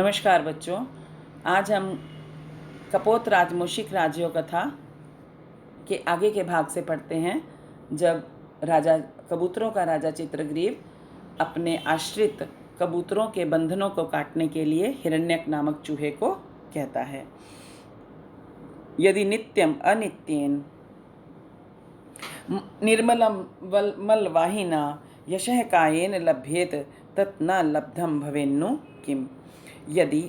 नमस्कार बच्चों, आज हम कपोत राजमूषिक राज्यों कथा के आगे के भाग से पढ़ते हैं। जब राजा कबूतरों का राजा चित्रग्रीव अपने आश्रित कबूतरों के बंधनों को काटने के लिए हिरण्यक नामक चूहे को कहता है, यदि नित्यम अनित्येन निर्मलम मलवाहिना यशः कायेन लभ्येत तत् न लब्धम भवेन्नु किम। यदि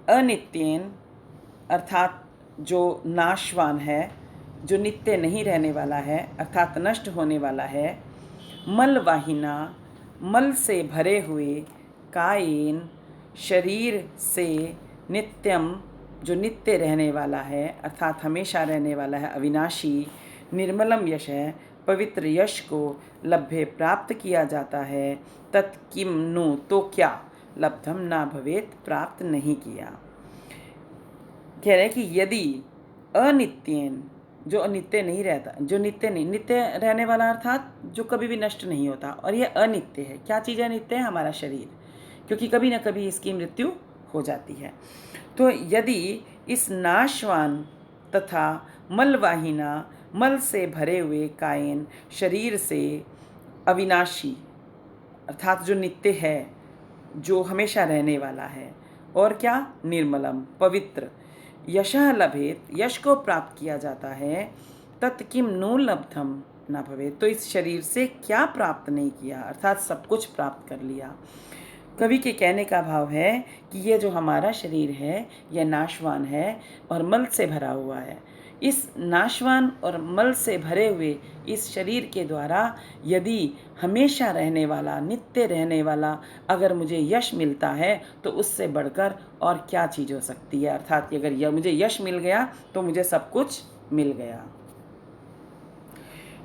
अनित्येन अर्थात जो नाशवान है, जो नित्य नहीं रहने वाला है अर्थात नष्ट होने वाला है, मलवाहिना मल से भरे हुए, कायेन शरीर से, नित्यम जो नित्य रहने वाला है अर्थात हमेशा रहने वाला है, अविनाशी, निर्मलम यश है, पवित्र यश को लभ्य प्राप्त किया जाता है, तत्किम नु तो क्या, लब्धम ना भवेत प्राप्त नहीं किया। कह रहे कि यदि अनित्येन जो अनित्य नहीं रहता, जो नित्य नहीं, नित्य रहने वाला अर्थात जो कभी भी नष्ट नहीं होता, और यह अनित्य है। क्या चीज़ अनित्य है? हमारा शरीर, क्योंकि कभी ना कभी इसकी मृत्यु हो जाती है। तो यदि इस नाशवान तथा मलवाहिना मल से भरे हुए कायन शरीर से, अविनाशी अर्थात जो नित्य है, जो हमेशा रहने वाला है, और क्या, निर्मलम पवित्र, यशः लभेत यश को प्राप्त किया जाता है, तत्किम नो लब्धम न भवे तो इस शरीर से क्या प्राप्त नहीं किया, अर्थात सब कुछ प्राप्त कर लिया। कवि के कहने का भाव है कि ये जो हमारा शरीर है यह नाशवान है और मल से भरा हुआ है। इस नाशवान और मल से भरे हुए इस शरीर के द्वारा यदि हमेशा रहने वाला, नित्य रहने वाला अगर मुझे यश मिलता है तो उससे बढ़कर और क्या चीज़ हो सकती है। अर्थात अगर मुझे यश मिल गया तो मुझे सब कुछ मिल गया।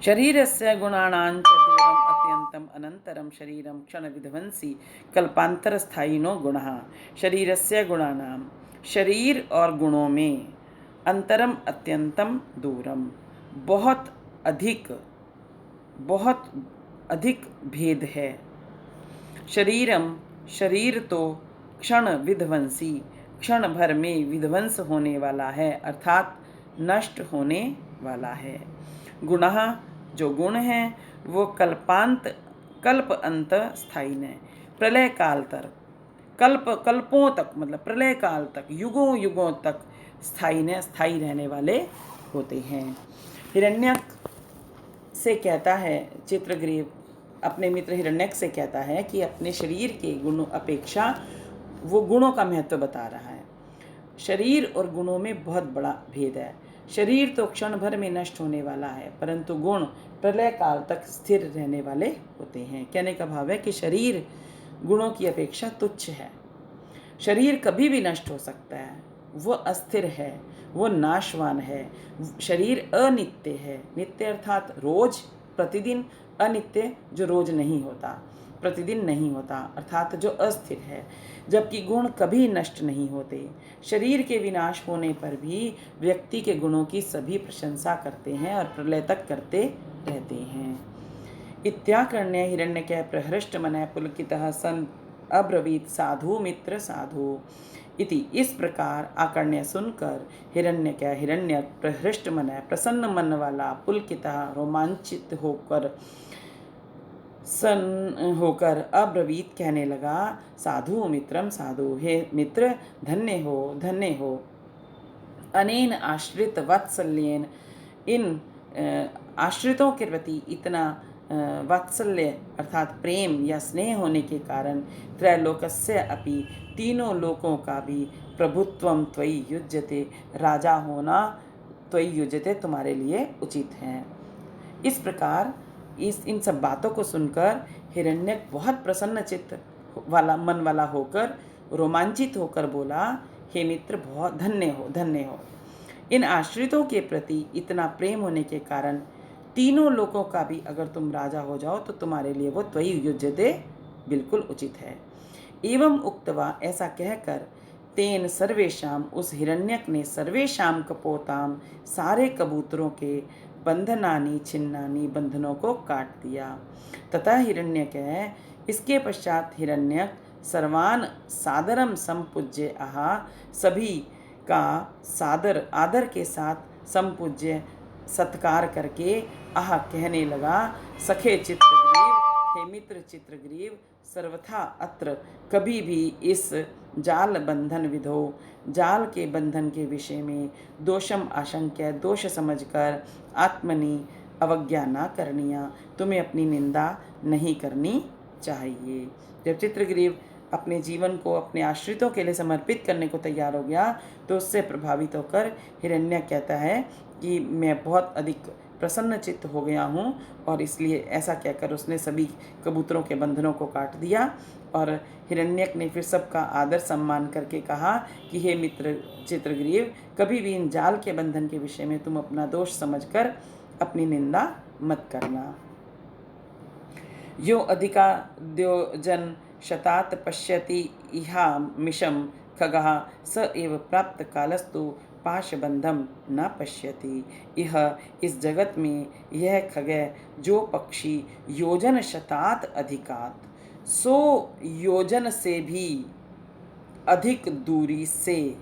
शरीरस्य गुणानांच दूरम अत्यंतम अनंतरम शरीरम क्षण विध्वंसी कल्पांतर स्थायिनो गुणः। शरीरस्य गुणानाम, शरीर और गुणों में, अंतरम अत्यंतम दूरम बहुत अधिक भेद है। शरीरम शरीर तो क्षण विध्वंसी क्षण भर में विध्वंस होने वाला है अर्थात नष्ट होने वाला है। गुणः जो गुण है वो कल्प अंत स्थायी है, प्रलय काल तक, कल्पों तक मतलब प्रलय काल तक, युगों युगों तक स्थायी रहने वाले होते हैं। हिरण्यक से कहता है चित्रग्रीव, अपने मित्र हिरण्यक से कहता है कि अपने शरीर के गुणों अपेक्षा वो गुणों का महत्व बता रहा है। शरीर और गुणों में बहुत बड़ा भेद है। शरीर तो क्षण भर में नष्ट होने वाला है, परंतु गुण प्रलय काल तक स्थिर रहने वाले होते हैं। कहने का भाव है कि शरीर गुणों की अपेक्षा तुच्छ है। शरीर कभी भी नष्ट हो सकता है, वो अस्थिर है, वो नाशवान है। शरीर अनित्य है, नित्य अर्थात रोज प्रतिदिन, अनित्य जो रोज नहीं होता, प्रतिदिन नहीं होता अर्थात जो अस्थिर है। जबकि गुण कभी नष्ट नहीं होते। शरीर के विनाश होने पर भी व्यक्ति के गुणों की सभी प्रशंसा करते हैं और प्रलय तक करते रहते हैं। इत्याकर्ण्य हिरण्यकः प्रहृष्ट मनः पुलकितः सन अब्रवीत साधु मित्र साधु इति। इस प्रकार आकर्ण्य सुनकर हिरण्यक प्रहृष्ट मनः प्रसन्न मन वाला, पुलकितः रोमांचित होकर अब्रवीत कहने लगा, साधु मित्रम साधु, हे मित्र धन्य हो, अनेन आश्रित वात्सल्येन, इन आश्रितों के प्रति इतना वात्सल्य अर्थात प्रेम या स्नेह होने के कारण, त्रैलोकस्य अपि तीनों लोकों का भी, प्रभुत्वम त्वयि युज्यते, राजा होना त्वयि युज्यते तुम्हारे लिए उचित है। इस प्रकार इन सब बातों को सुनकर हिरण्यक बहुत प्रसन्न चित्त वाला, मन वाला होकर, रोमांचित होकर बोला, हे मित्र बहुत धन्य हो। इन आश्रितों के प्रति इतना प्रेम होने के कारण तीनों लोकों का भी अगर तुम राजा हो जाओ तो तुम्हारे लिए वो त्वयि युज्यते बिल्कुल उचित है। एवं उक्तवा, ऐसा कहकर, तेन सर्वेशाम, उस हिरण्यक ने, सर्वेशाम कपोताम, सारे कबूतरों के, बंधनानि छिन्नानि, बंधनों को काट दिया। तथा हिरण्यक, इसके पश्चात हिरण्यक सर्वान सादरम संपूज्य आहा, सभी का सादर आदर के साथ संपूज्य सत्कार करके आह कहने लगा, सखे चित्रग्रीव, हे मित्र चित्रग्रीव, सर्वथा अत्र कभी भी इस जाल बंधन विधो, जाल के बंधन के विषय में दोषम आशंक्य, दोष समझकर आत्मनि अवज्ञा न करनिया, तुम्हें अपनी निंदा नहीं करनी चाहिए। जब चित्रग्रीव अपने जीवन को अपने आश्रितों के लिए समर्पित करने को तैयार हो गया तो उससे प्रभावित होकर हिरण्यक कहता है कि मैं बहुत अधिक प्रसन्न चित्त हो गया हूँ, और इसलिए ऐसा कहकर उसने सभी कबूतरों के बंधनों को काट दिया। और हिरण्यक ने फिर सबका आदर सम्मान करके कहा कि हे मित्र चित्रग्रीव, कभी भी इन जाल के बंधन के विषय में तुम अपना दोष समझकर अपनी निंदा मत करना। यो अधिकाद्योजन शतात पश्यति इहा मिशम खगः, स एव प्राप्त कालस्तु पाशबंधम न पश्यति। यह इस जगत में यह खगः जो पक्षी योजन शतात अधिकात, 100 योजन से भी अधिक दूरी से,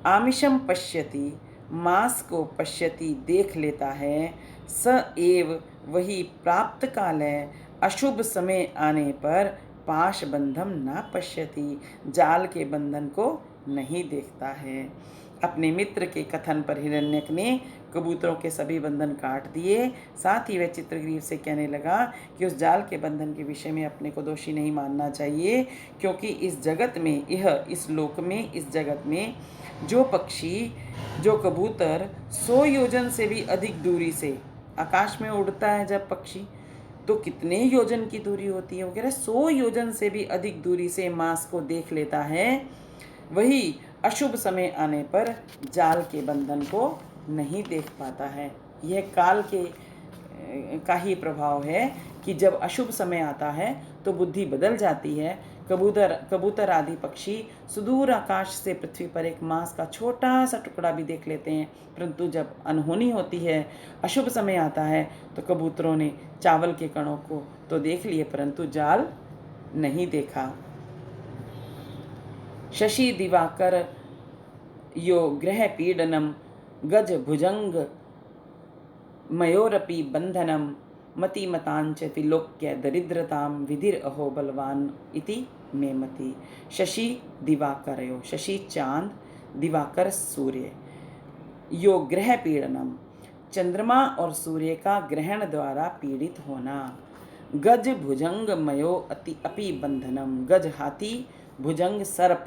आमिषम पश्यति, मांस को पश्यति देख लेता है, स एव वही प्राप्त काल है, अशुभ समय आने पर पाश बंधम न पश्यति, जाल के बंधन को नहीं देखता है। अपने मित्र के कथन पर हिरण्यक ने कबूतरों के सभी बंधन काट दिए। साथ ही वह चित्रग्रीव से कहने लगा कि उस जाल के बंधन के विषय में अपने को दोषी नहीं मानना चाहिए, क्योंकि इस जगत में, यह इस लोक में, इस जगत में जो पक्षी, जो कबूतर 100 योजन से भी अधिक दूरी से आकाश में उड़ता है, जब पक्षी तो कितने योजन की दूरी होती है, वो कह रहे 100 योजन से भी अधिक दूरी से मांस को देख लेता है, वही अशुभ समय आने पर जाल के बंधन को नहीं देख पाता है। यह काल का ही प्रभाव है कि जब अशुभ समय आता है तो बुद्धि बदल जाती है। कबूतर आदि पक्षी सुदूर आकाश से पृथ्वी पर एक मांस का छोटा सा टुकड़ा भी देख लेते हैं, परंतु जब अनहोनी होती है, अशुभ समय आता है, तो कबूतरों ने चावल के कणों को तो देख लिए परंतु जाल नहीं देखा। शशि दिवाकर यो ग्रह पीडनम गज भुजंग मयोरपि बंधनम मतिमतांच विलोक्य दरिद्रताम विधिर अहो बलवान इति मे मति। शशि दिवाकरयो, शशि चांद, दिवाकर सूर्य, यो ग्रह पीड़नम, चंद्रमा और सूर्य का ग्रहण द्वारा पीड़ित होना, गज भुजंग मयो अति अपि बंधनम, गज हाथी, भुजंग सर्प,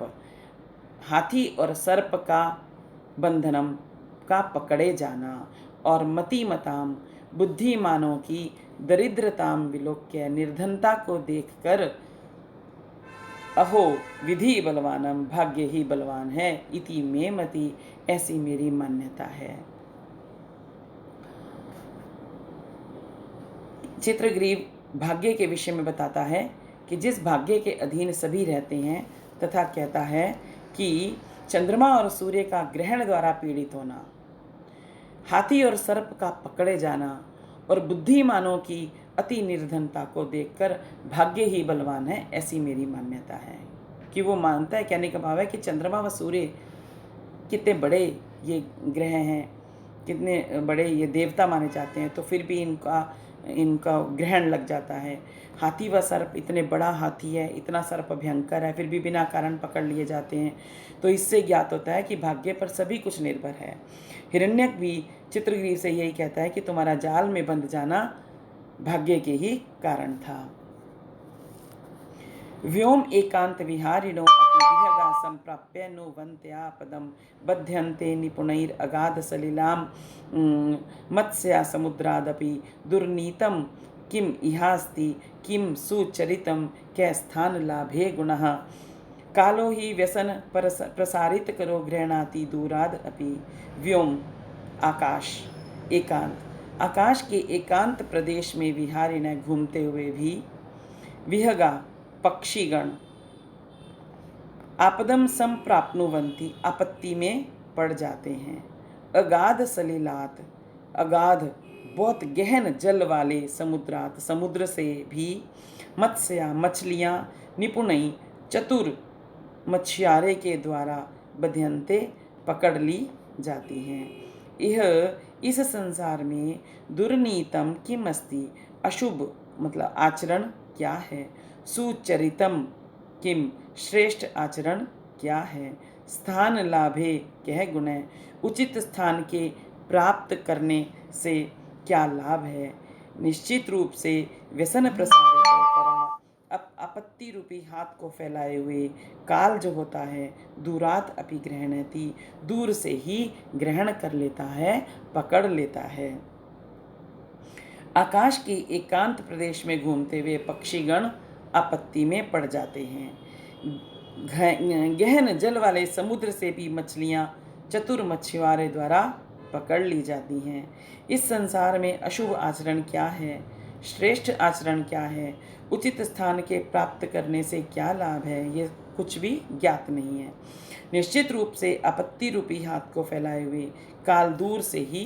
हाथी और सर्प का बंधनम का पकड़े जाना, और मतिमताम बुद्धिमानों की दरिद्रताम विलोक्य निर्धनता को देखकर, अहो विधि बलवानम भाग्य ही बलवान है, इति मे मति ऐसी मेरी मान्यता है। चित्रग्रीव भाग्य के विषय में बताता है कि जिस भाग्य के अधीन सभी रहते हैं, तथा कहता है कि चंद्रमा और सूर्य का ग्रहण द्वारा पीड़ित होना, हाथी और सर्प का पकड़े जाना, और बुद्धिमानों की अति निर्धनता को देखकर भाग्य ही बलवान है, ऐसी मेरी मान्यता है। कि वो मानता है, कहने का भाव है कि चंद्रमा व सूर्य कितने बड़े ये ग्रह हैं, कितने बड़े ये देवता माने जाते हैं, तो फिर भी इनका ग्रहण लग जाता है। हाथी व सर्प, इतने बड़ा हाथी है, इतना सर्प भयंकर है, फिर भी बिना कारण पकड़ लिए जाते हैं। तो इससे ज्ञात होता है कि भाग्य पर सभी कुछ निर्भर है। हिरण्यक भी चित्रग्रीव से यही कहता है कि तुम्हारा जाल में बंध जाना भाग्य के ही कारण था। व्योम एकांत विहारिणो अपि विहगा संप्राप्य नो वन्त्या पदम बध्यन्ते निपुणैर अगाध सलिलाम मत्स्या समुद्रादपि दुर्नीतम किम इहास्ति किम सुचरितम कै स्थान लाभे गुणः कालो ही व्यसन प्रसारित करो गृहणाति दूराद अपि। व्योम आकाश, एकांत, आकाश के एकांत प्रदेश में विहारिण घूमते हुए भी, विहगा पक्षीगण, आपदम संप्राप्नुवन्ति आपत्ति में पड़ जाते हैं, अगाध सलिलात अगाध बहुत गहन जल वाले समुद्रात समुद्र से भी मत्स्या मछलियाँ निपुणई चतुर मछुआरे के द्वारा बध्यंते पकड़ ली जाती हैं। यह इस संसार में दुर्नीतम किम अस्ति, अशुभ मतलब आचरण क्या है, सुचरितम किम श्रेष्ठ आचरण क्या है, स्थान लाभे कह गुण है, उचित स्थान के प्राप्त करने से क्या लाभ है, निश्चित रूप से व्यसन प्रसारित करा आपत्ति रूपी हाथ को फैलाए हुए काल जो होता है दूरात अपि ग्रहणति, दूर से ही ग्रहण कर लेता है, पकड़ लेता है। आकाश के एकांत प्रदेश में घूमते हुए पक्षीगण आपत्ति में पड़ जाते हैं। गहन जल वाले समुद्र से भी मछलियाँ चतुर मछुआरे द्वारा पकड़ ली जाती हैं। इस संसार में अशुभ आचरण क्या है, श्रेष्ठ आचरण क्या है, उचित स्थान के प्राप्त करने से क्या लाभ है, ये कुछ भी ज्ञात नहीं है। निश्चित रूप से आपत्ति रूपी हाथ को फैलाए हुए काल दूर से ही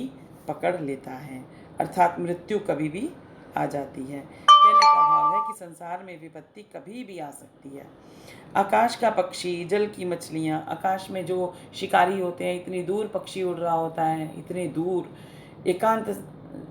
पकड़ लेता है, अर्थात मृत्यु कभी भी आ जाती है। कहने का भाव है कि संसार में विपत्ति कभी भी आ सकती है। आकाश का पक्षी, जल की मछलियाँ, आकाश में जो शिकारी होते हैं, इतनी दूर पक्षी उड़ रहा होता है, इतने दूर एकांत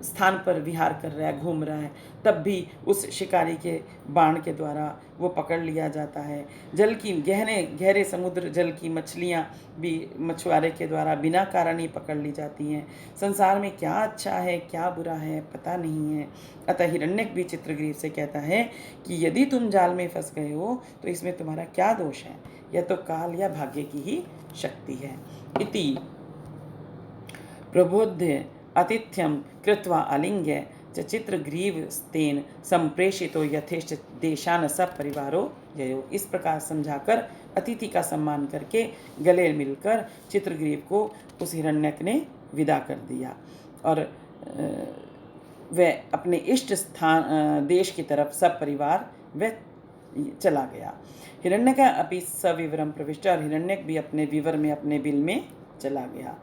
स्थान पर विहार कर रहा है, घूम रहा है, तब भी उस शिकारी के बाण के द्वारा वो पकड़ लिया जाता है। जल की गहरे समुद्र जल की मछलियाँ भी मछुआरे के द्वारा बिना कारण ही पकड़ ली जाती हैं। संसार में क्या अच्छा है क्या बुरा है पता नहीं है। अतः हिरण्यक भी चित्रग्रीव से कहता है कि यदि तुम जाल में फंस गए हो तो इसमें तुम्हारा क्या दोष है, यह तो काल या भाग्य की ही शक्ति है। इति प्रबोध्य आतिथ्यम कृत्वा आलिंग्य च चित्रग्रीवस्तेन संप्रेषितो यथेष्ट देशान सब परिवारो ययो। इस प्रकार समझाकर अतिथि का सम्मान करके गले मिलकर चित्रग्रीव को उस हिरण्यक ने विदा कर दिया और वह अपने इष्ट स्थान देश की तरफ सब परिवार वह चला गया। हिरण्यक अपि सविवरम प्रविष्ट, और हिरण्यक भी अपने विवर में अपने बिल में चला गया।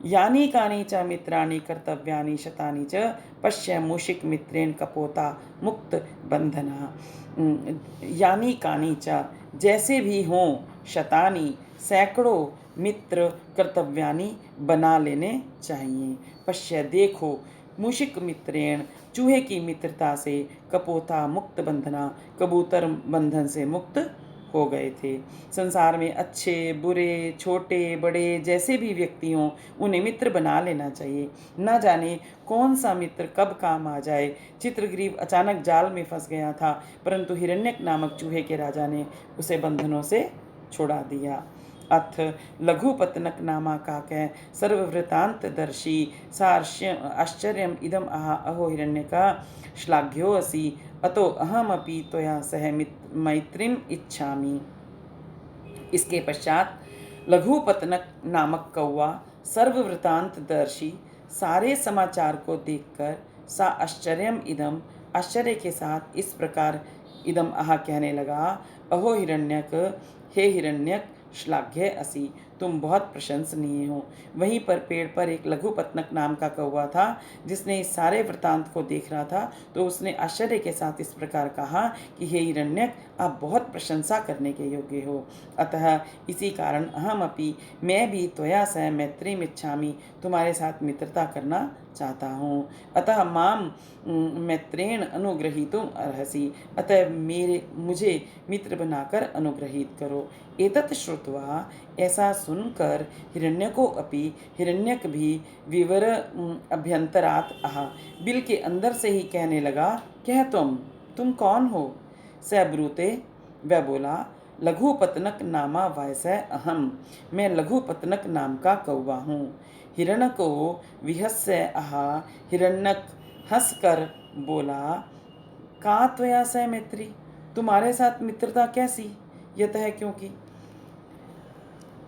यानी कानी च मित्राणि कर्तव्यानि शतानि च पश्य मूषिक मित्रेण कपोता मुक्त बंधना। यानी कानी च जैसे भी हों, शतानि सैकड़ों मित्र कर्तव्यानि बना लेने चाहिए। पश्य देखो, मूषिक मित्रेण चूहे की मित्रता से, कपोता मुक्त बंधना कबूतर बंधन से मुक्त हो गए थे। संसार में अच्छे बुरे छोटे बड़े जैसे भी व्यक्ति हों उन्हें मित्र बना लेना चाहिए। न जाने कौन सा मित्र कब काम आ जाए। चित्रग्रीव अचानक जाल में फंस गया था, परंतु हिरण्यक नामक चूहे के राजा ने उसे बंधनों से छुड़ा दिया। अथ लघुपतनक नामा काकय सर्ववृतांत दर्शी आश्चर्यम इदम आह अहो हिरण्यका श्लाघ्योऽसि अतो अहमपि त्वया सह मैत्रीम इच्छामि। इसके पश्चात लघुपतनक नामक कौवा सर्ववृतांत दर्शी सारे समाचार को देखकर सा आश्चर्यम इदम आश्चर्य के साथ इस प्रकार इदम आह कहने लगा, अहो हिरण्यक, हे हिरण्यक, श्लाघ्य असि, तुम बहुत प्रशंसनीय हो। वहीं पर पेड़ पर एक लघुपतनक नाम का कौवा था जिसने इस सारे वृतांत को देख रहा था, तो उसने आश्चर्य के साथ इस प्रकार कहा कि हे हिरण्यक, आप बहुत प्रशंसा करने के योग्य हो। अतः इसी कारण अहमपि मैं भी त्वया सह मैत्रीम इच्छामि, तुम्हारे साथ मित्रता करना चाहता हूँ। अतः माम मैत्रेण अनुग्रहीतुम अर्हसि, अतः मुझे मित्र बनाकर अनुग्रहित करो। एतत् श्रुत्वा, ऐसा सुनकर हिरण्यक भी विवर अभ्यंतरात आह, बिल के अंदर से ही कहने लगा, कह तुम कौन हो। स ब्रूते, वह बोला, लघुपतनक नामा वयसै अहम, मैं लघुपतनक नाम का कौवा हूँ। हिरण्यको विहस्य आह, हिरण्यक हंसकर बोला, का त्वया सह मैत्री, तुम्हारे साथ मित्रता कैसी, यतः क्योंकि।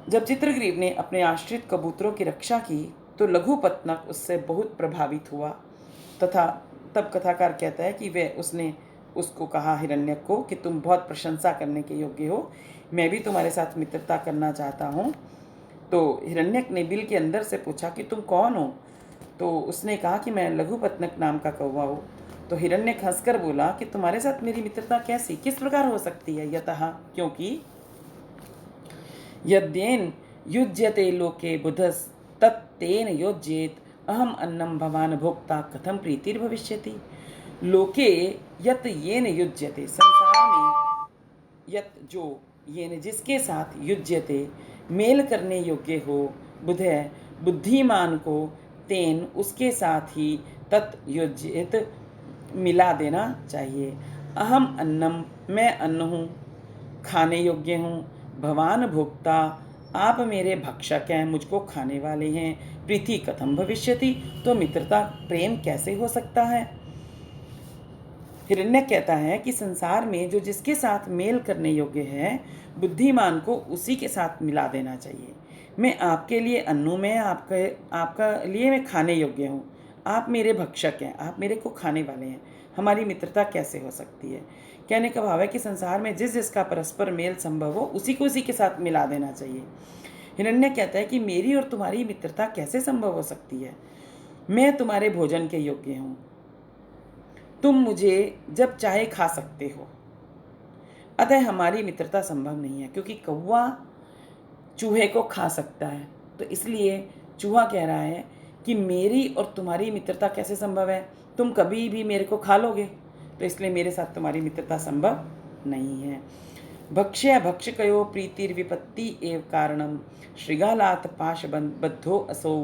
जब चित्रग्रीव ने अपने आश्रित कबूतरों की रक्षा की तो लघुपतनक उससे बहुत प्रभावित हुआ तथा तब कथाकार कहता है कि उसने उसको कहा हिरण्यक को कि तुम बहुत प्रशंसा करने के योग्य हो, मैं भी तुम्हारे साथ मित्रता करना चाहता हूँ। तो हिरण्यक ने बिल के अंदर से पूछा कि तुम कौन हो। तो उसने कहा कि मैं लघुपत्नक नाम का कौवा हूँ। तो हिरण्यक हंसकर बोला कि तुम्हारे साथ मेरी मित्रता कैसी, किस प्रकार हो सकती है? यतः, क्योंकि यद्येन युज्यते लोके बुधस तत्तेन योज्येत अहम अन्नम भवान भोक्ता कथम प्रीतिर्भविष्यति। लोके यत येन युज्यते, संसार में यत जो, येन जिसके साथ, युज्यते मेल करने योग्य हो, बुधय बुद्धिमान को, तेन उसके साथ ही, तत् युज्येत मिला देना चाहिए। अहम अन्नम, मैं अन्न हूँ, खाने योग्य हूँ, भवान भोक्ता, आप मेरे भक्षक हैं, मुझको खाने वाले हैं, प्रीति कथम भविष्यति, तो मित्रता प्रेम कैसे हो सकता है? हिरण्यक कहता है कि संसार में जो जिसके साथ मेल करने योग्य है, बुद्धिमान को उसी के साथ मिला देना चाहिए। मैं आपके लिए अन्न हूँ, मैं आपका लिए मैं खाने योग्य हूँ, आप मेरे भक्षक हैं, आप मेरे को खाने वाले हैं, हमारी मित्रता कैसे हो सकती है? कहने का भाव है कि संसार में जिस जिसका परस्पर मेल संभव हो उसी को उसी के साथ मिला देना चाहिए। हिरण्यक कहता है कि मेरी और तुम्हारी मित्रता कैसे संभव हो सकती है? मैं तुम्हारे भोजन के योग्य हूँ, तुम मुझे जब चाहे खा सकते हो, अतः हमारी मित्रता संभव नहीं है। क्योंकि कौवा चूहे को खा सकता है, तो इसलिए चूहा कह रहा है कि मेरी और तुम्हारी मित्रता कैसे संभव है? तुम कभी भी मेरे को खा लोगे, तो इसलिए मेरे साथ तुम्हारी मित्रता संभव नहीं है। भक्ष्य भक्षकयो प्रीतिर्विपत्ति एव कारणम श्रृगालात पाशबद्धो असौ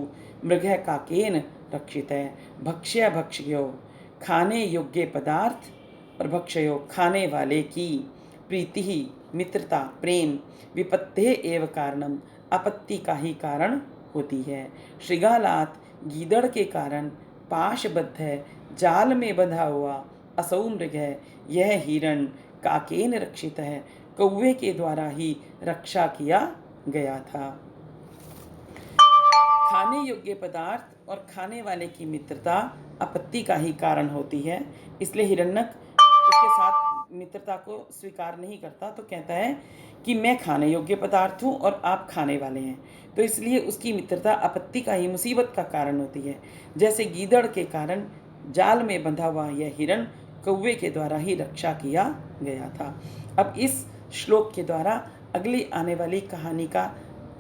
मृगः काकेन रक्षित है। भक्ष्य भक्षयो खाने योग्य पदार्थ, और भक्षयो खाने वाले की, प्रीति ही मित्रता प्रेम, विपत्ते एव कारणम आपत्ति का ही कारण होती है। श्रृगालात गीदड़ के कारण, पाशबद्ध है जाल में बंधा हुआ, असौ मृग है यह हिरण, काकेन रक्षित है कौवे के द्वारा ही रक्षा किया गया था। खाने योग्य पदार्थ और खाने वाले की मित्रता आपत्ति का ही कारण होती है, इसलिए हिरण्यक उसके साथ मित्रता को स्वीकार नहीं करता। तो कहता है कि मैं खाने योग्य पदार्थ हूँ और आप खाने वाले हैं, तो इसलिए उसकी मित्रता आपत्ति का ही, मुसीबत का कारण होती है। जैसे गीदड़ के कारण जाल में बंधा हुआ यह हिरण कौवे के द्वारा ही रक्षा किया गया था। अब इस श्लोक के द्वारा अगली आने वाली कहानी का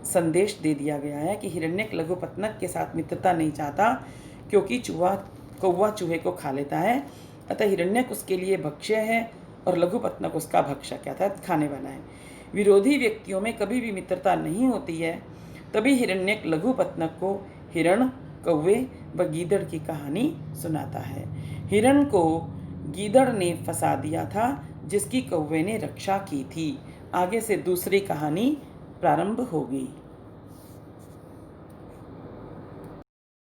संदेश दे दिया गया है कि हिरण्यक लघुपत्नक के साथ मित्रता नहीं चाहता, क्योंकि कौवा चूहे को खा लेता है, अतः हिरण्यक उसके लिए भक्ष्य है और लघुपत्नक उसका भक्षक अर्थात खाने वाला है। विरोधी व्यक्तियों में कभी भी मित्रता नहीं होती है। तभी हिरण्यक लघुपत्नक को हिरण, कौवे व गीदड़ की कहानी सुनाता है। हिरण को गीदड़ ने फंसा दिया था, जिसकी कौवे ने रक्षा की थी। आगे से दूसरी कहानी प्रारंभ होगी।